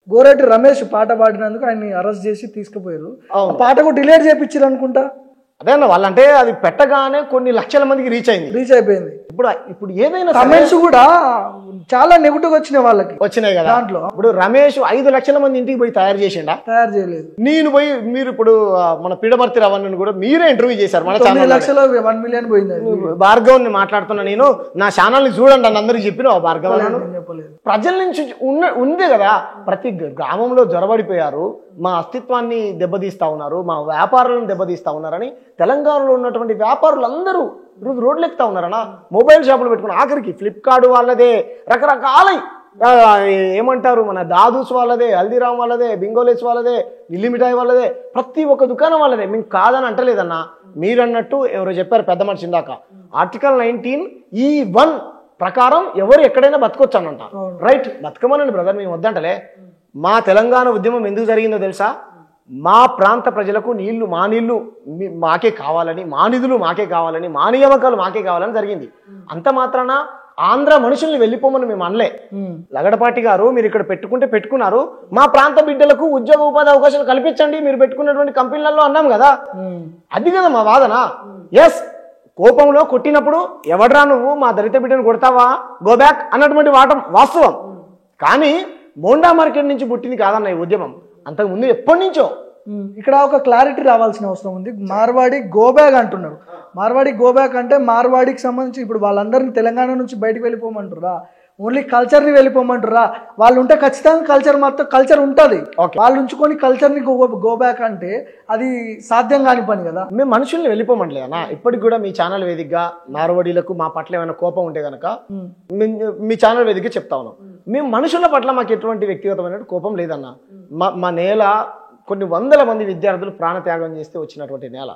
గోరెడ్డి రమేష్ పాట పాడినందుకు ఆయన్ని అరెస్ట్ చేసి తీసుకుపోయారు. పాట కూడా డిలీట్ చేయించారు అనుకుంటా. అదే అన్న వాళ్ళంటే అది పెట్టగానే కొన్ని లక్షల మందికి రీచ్ అయిపోయింది. ఇప్పుడు ఏదైనా కమెంట్స్ కూడా చాలా నెగిటివ్ వచ్చినాయి కదా దాంట్లో. ఇప్పుడు రమేష్ 5 లక్షల మంది ఇంటికి పోయి తయారు చేయలేదు. నేను పోయి మీరు ఇప్పుడు మన పీడమర్తి రవణ్ని కూడా మీరే ఇంటర్వ్యూ చేశారు మన ఛానల్. 1 మిలియన్ పోయింది. భార్గవ్ మాట్లాడుతున్నా నేను, నా ఛానల్ ని చూడండి అని అందరికి చెప్పిన భార్గవ్ ప్రజల నుంచి ఉంది కదా. ప్రతి గ్రామంలో జొరబడిపోయారు, మా అస్తిత్వాన్ని దెబ్బతీస్తా ఉన్నారు, మా వ్యాపారాలను దెబ్బతీస్తా ఉన్నారని తెలంగాణలో ఉన్నటువంటి వ్యాపారులు అందరూ రోడ్లు ఎక్కుతా ఉన్నారన్నా. మొబైల్ షాపులు పెట్టుకుని ఆఖరికి ఫ్లిప్కార్ట్ వాళ్ళదే, రకరకాల ఏమంటారు మన దాదూస్ వాళ్ళదే, హల్దీరామ్ వాళ్ళదే, బింగోలేస్ వాళ్ళదే, ఢిల్లీ మిఠాయి వాళ్ళదే, ప్రతి ఒక్క దుకాణం వాళ్ళదే. మేము కాదని అంటలేదన్నా. మీరు అన్నట్టు ఎవరో చెప్పారు పెద్ద మనిషి ఇందాక, ఆర్టికల్ 19(1) ప్రకారం ఎవరు ఎక్కడైనా బతకొచ్చు అనంట. రైట్, బతకమనండి బ్రదర్, మేము వద్దంటలే. మా తెలంగాణ ఉద్యమం ఎందుకు జరిగిందో తెలుసా? మా ప్రాంత ప్రజలకు నీళ్లు, మా నీళ్లు మాకే కావాలని, మా నిధులు మాకే కావాలని, మా నియామకాలు మాకే కావాలని జరిగింది. అంత మాత్రాన ఆంధ్ర మనుషుల్ని వెళ్ళిపోమని మేము అనలే. లగడపాటి గారు మీరు ఇక్కడ పెట్టుకున్నారు, మా ప్రాంత బిడ్డలకు ఉద్యోగ ఉపాధి అవకాశాలు కల్పించండి మీరు పెట్టుకున్నటువంటి కంపెనీలలో అన్నాం కదా. అది కదా మా వాదన. ఎస్, కోపంలో కొట్టినప్పుడు ఎవడ్రా నువ్వు మా దళిత బిడ్డను కొడతావా, గో బ్యాక్ అన్నటువంటి వాస్తవం. కానీ మోండా మార్కెట్ నుంచి పుట్టింది కాదన్న ఈ ఉద్యమం, అంతకుముందు ఎప్పటి నుంచో. ఇక్కడ ఒక క్లారిటీ రావాల్సిన అవసరం ఉంది. మార్వాడి గోబ్యాక్ అంటున్నారు. మార్వాడి గోబ్యాక్ అంటే మార్వాడికి సంబంధించి ఇప్పుడు వాళ్ళందరినీ తెలంగాణ నుంచి బయటకు వెళ్ళిపోమంటారా, ఓన్లీ కల్చర్ని వెళ్ళిపోమంటారా? వాళ్ళు ఉంటే ఖచ్చితంగా కల్చర్ ఉంటుంది. వాళ్ళు ఉంచుకొని కల్చర్ని గోబ్యాక్ అంటే అది సాధ్యం కాని పని కదా. మేము మనుషుల్ని వెళ్ళిపోమంటలే అన్న. ఇప్పటికి కూడా మీ ఛానల్ వేదికగా మార్వాడీలకు మా పట్ల ఏమైనా కోపం ఉంటే కనుక మీ ఛానల్ వేదికగా చెప్తా ఉన్నాం. మేము మనుషుల పట్ల మాకు ఎటువంటి వ్యక్తిగతమైన కోపం లేదన్న. మా నేల కొన్ని వందల మంది విద్యార్థులు ప్రాణత్యాగం చేస్తే వచ్చినటువంటి నేల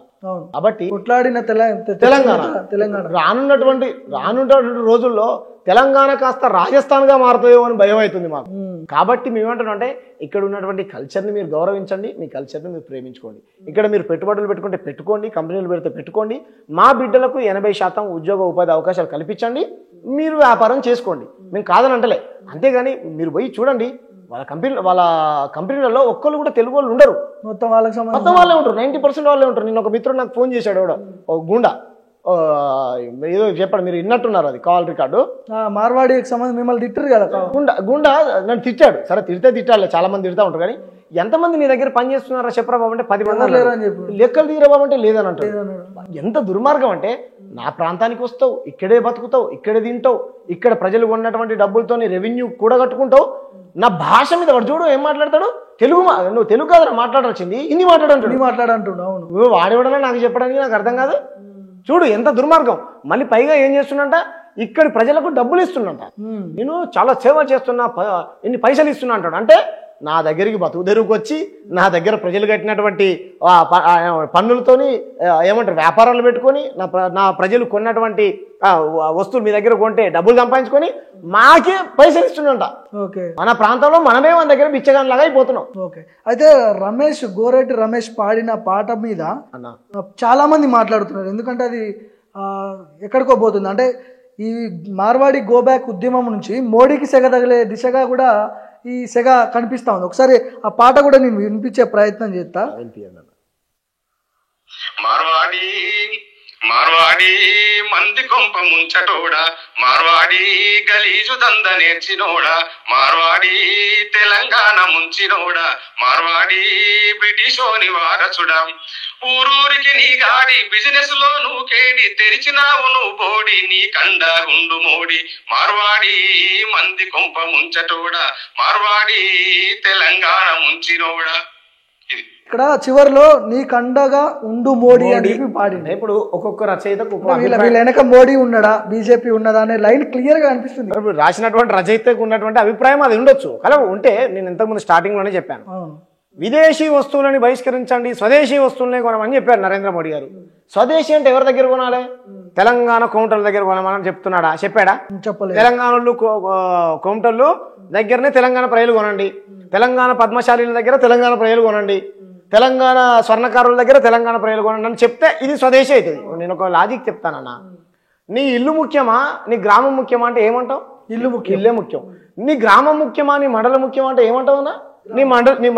కాబట్టి కొట్లాడిన తెలంగాణ రానున్నటువంటి రోజుల్లో తెలంగాణ కాస్త రాజస్థాన్ గా మారుతాయో అని భయం అవుతుంది మాకు. కాబట్టి మేమేమంటున్నాం అంటే ఇక్కడ ఉన్నటువంటి కల్చర్ని మీరు గౌరవించండి, మీ కల్చర్ని మీరు ప్రేమించుకోండి. ఇక్కడ మీరు పెట్టుబడులు పెట్టుకుంటే పెట్టుకోండి, కంపెనీలు పెడితే పెట్టుకోండి, మా బిడ్డలకు 80% ఉద్యోగ ఉపాధి అవకాశాలు కల్పించండి, మీరు వ్యాపారం చేసుకోండి, మేము కాదని అంటలే. అంతేగాని మీరు పోయి చూడండి వాళ్ళ కంపెనీలలో ఒక్కళ్ళు కూడా తెలుగు వాళ్ళు ఉండరు, మొత్తం వాళ్ళే ఉంటారు, 90% వాళ్ళే ఉంటారు. నేను ఒక మిత్రుడు నాకు ఫోన్ చేశాడు, ఒక గుండా ఏదో చెప్పాడు, మీరు విన్నట్టున్నారు, అది కాల్ రికార్డు. మార్వాడికి సంబంధించి మిమ్మల్ని తిట్టారు కదా, గుండా నన్ను తిట్టాడు. సరే తిట్టాలి, చాలా మంది తిడతా ఉంటారు. కానీ ఎంతమంది నీ దగ్గర పని చేస్తున్నారా చెప్పరా బాబు అంటే 10 మంది లెక్కలు తీరా బాబు అంటే లేదని అంటారు. ఎంత దుర్మార్గం అంటే, నా ప్రాంతానికి వస్తావు, ఇక్కడే బతుకుతావు, ఇక్కడే తింటావు, ఇక్కడ ప్రజలు ఉన్నటువంటి డబ్బులతో రెవెన్యూ కూడా కట్టుకుంటావు, నా భాష మీద వాడు చూడు ఏం మాట్లాడతాడు, నువ్వు తెలుగు కాదు మాట్లాడాల్సింది, హిందీ మాట్లాడంటున్నావు. నువ్వు వాడేవాడన్నా నాకు చెప్పడానికి నాకు అర్థం కాదు. చూడు ఎంత దుర్మార్గం. మళ్ళీ పైగా ఏం చేస్తున్నంట, ఇక్కడి ప్రజలకు డబ్బులు ఇస్తున్నంట, నేను చాలా సేవ చేస్తున్నా, ఇన్ని పైసలు ఇస్తున్నా అంటాడు. అంటే నా దగ్గరికి బతుకు తెరువుకు వచ్చి నా దగ్గర ప్రజలు కట్టినటువంటి పన్నులతోని ఏమంటారు వ్యాపారాలు పెట్టుకొని నా ప్రజలు కొన్నటువంటి వస్తువులు మీ దగ్గర కొంటే డబ్బులు సంపాదించుకొని మాకే పైసలు ఇస్తున్నంట. మన ప్రాంతంలో మనమే మన దగ్గర బిచ్చగానిలాగా అయిపోతున్నాం. అయితే గోరెడ్డి రమేష్ పాడిన పాట మీద చాలా మంది మాట్లాడుతున్నారు. ఎందుకంటే అది ఎక్కడికో పోతుంది. అంటే ఈ మార్వాడి గోబ్యాక్ ఉద్యమం నుంచి మోడీకి సెగ తగిలే దిశగా కూడా ఈ సెగ కనిపిస్తా ఉంది. ఒకసారి ఆ పాట కూడా నేను వినిపించే ప్రయత్నం చేస్తా. మార్వాడి మంది కొంప ముంచటోడా, మార్వాడి గలీజు దంద నేర్చినోడా, మార్వాడి తెలంగాణ ముంచినోడా, మార్వాడి బ్రిటిషోని వారసుడా, ఊరూరికి నీ గాడి బిజినెస్ లో నువ్వు కేడి, తెరిచినావు నువ్వు బోడి నీ కండ గుండు మోడి, మార్వాడి మంది కొంప ముంచటోడా, మార్వాడి తెలంగాణ ముంచినోడా. ఇక్కడ చివరిలో నీ కండగా ఉండు మోడీ అని పాడింది. ఇప్పుడు ఒక్కొక్క రచయితకు వీళ్ళ వెనక మోడీ ఉన్నాడా, బీజేపీ ఉన్నదా అనే లైన్ క్లియర్ గా అనిపిస్తుంది. రాసినటువంటి రచయితకు ఉన్నటువంటి అభిప్రాయం అది ఉండొచ్చు. అలా ఉంటే నేను ఇంతకుముందు స్టార్టింగ్ లోనే చెప్పాను, విదేశీ వస్తువులని బహిష్కరించండి, స్వదేశీ వస్తువులనే కొనమని చెప్పారు నరేంద్ర మోడీ గారు. స్వదేశీ అంటే ఎవరి దగ్గర కొనాలి? తెలంగాణ కౌంటర్ల దగ్గర కొనమని చెప్తున్నాడా? చెప్పాడా? చెప్పలేదు. తెలంగాణలో కౌంటర్లు దగ్గరనే తెలంగాణ ప్రజలు కొనండి, తెలంగాణ పద్మశాలీల దగ్గర తెలంగాణ ప్రజలు కొనండి, తెలంగాణ స్వర్ణకారుల దగ్గర తెలంగాణ ప్రజలు కొనండి అని చెప్తే ఇది స్వదేశీ అవుతుంది. నేను ఒక లాజిక్ చెప్తానన్నా, నీ ఇల్లు ముఖ్యమా నీ గ్రామం ముఖ్యమా అంటే ఏమంటావు? ఇల్లే ముఖ్యం. నీ గ్రామం ముఖ్యమా నీ మండలం ముఖ్యమా అంటే ఏమంటావు అన్నా? నీ మండలమే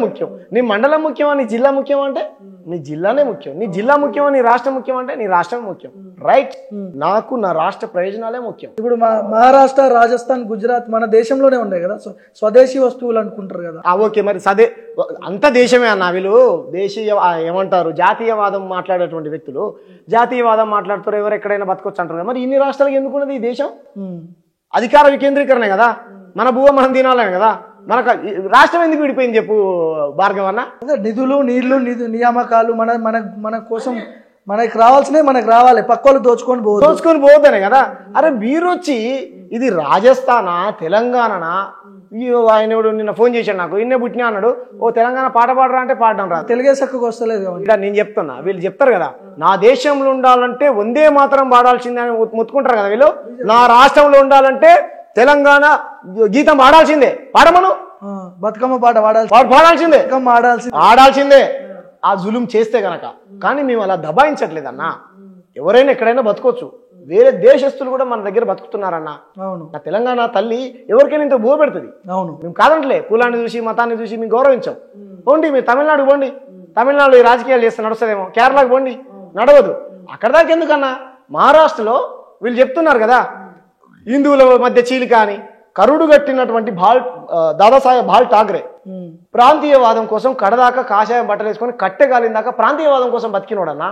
ముఖ్యం. నీ మండలం ముఖ్యమా, నీ జిల్లా ముఖ్యం అంటే నీ జిల్లానే ముఖ్యం. నీ జిల్లా ముఖ్యమా, నీ రాష్ట్రం ముఖ్యం అంటే నీ రాష్ట్రం ముఖ్యం. రైట్, నాకు నా రాష్ట్ర ప్రయోజనాలే ముఖ్యం. ఇప్పుడు మహారాష్ట్ర, రాజస్థాన్, గుజరాత్ మన దేశంలోనే ఉన్నాయి కదా, స్వదేశీ వస్తువులు అనుకుంటారు కదా. ఓకే, మరి అంత దేశమే అన్న. వీళ్ళు దేశీయ ఏమంటారు, జాతీయవాదం మాట్లాడేటువంటి వ్యక్తులు జాతీయవాదం మాట్లాడుతారు, ఎవరు ఎక్కడైనా బతకొచ్చు అంటారు. మరి ఇన్ని రాష్ట్రాలకు ఎందుకున్నది ఈ దేశం? అధికార వికేంద్రీకరణే కదా, మన భూమ మనం తినాలనే కదా. మనకు రాష్ట్రం ఎందుకు విడిపోయింది చెప్పు భార్గవ్ అన్న? నిధులు, నీళ్లు, నియామకాలు మన కోసం మనకి రావాల్సినవి మనకు రావాలి, పక్కోళ్ళు దోచుకొని పోవద్దనే కదా. అరే మీరు వచ్చి ఇది రాజస్థానా, తెలంగాణనా? ఆయన నిన్న ఫోన్ చేశాడు నాకు, ఇన్నే పుట్టినా అన్నాడు. ఓ తెలంగాణ పాట పాడరా అంటే పాడడం రాదు, తెలుగే చక్కగా వస్తలేదు. నేను చెప్తున్నా, వీళ్ళు చెప్తారు కదా నా దేశంలో ఉండాలంటే వందే మాత్రం పాడాల్సిందే అని మొత్తుకుంటారు కదా వీళ్ళు. నా రాష్ట్రంలో ఉండాలంటే తెలంగాణ గీతం పాడాల్సిందే, పాడమను. బతుకమ్మ పాట పాడాల్సిందే, ఆడాల్సిందే ఆ జులుం చేస్తే గనక. కానీ మేము అలా దబాయించట్లేదన్నా. ఎవరైనా ఎక్కడైనా బతకొచ్చు, వేరే దేశస్తులు కూడా మన దగ్గర బతుకుతున్నారన్న. అవును, నా తెలంగాణ తల్లి ఎవరికైనా ఇంత బో పెడుతుంది. అవును, మేము కాదంటలే, కులాన్ని చూసి మతాన్ని చూసి మేము గౌరవించాం. పోండి మీరు తమిళనాడు పోండి, తమిళనాడులో ఈ రాజకీయాలు చేస్తే నడుస్తుందేమో. కేరళకు పోండి, నడవదు. అక్కడ దాకా ఎందుకన్నా? మహారాష్ట్రలో వీళ్ళు చెప్తున్నారు కదా హిందువుల మధ్య చీలిక అని. కరుడు గట్టినటువంటి దాదాసాహెబ్ బాల్ ఠాక్రే ప్రాంతీయవాదం కోసం కడదాకా కాషాయం బట్టలు వేసుకొని కట్టెగాలిన దాకా ప్రాంతీయవాదం కోసం బతికినోడన్నా.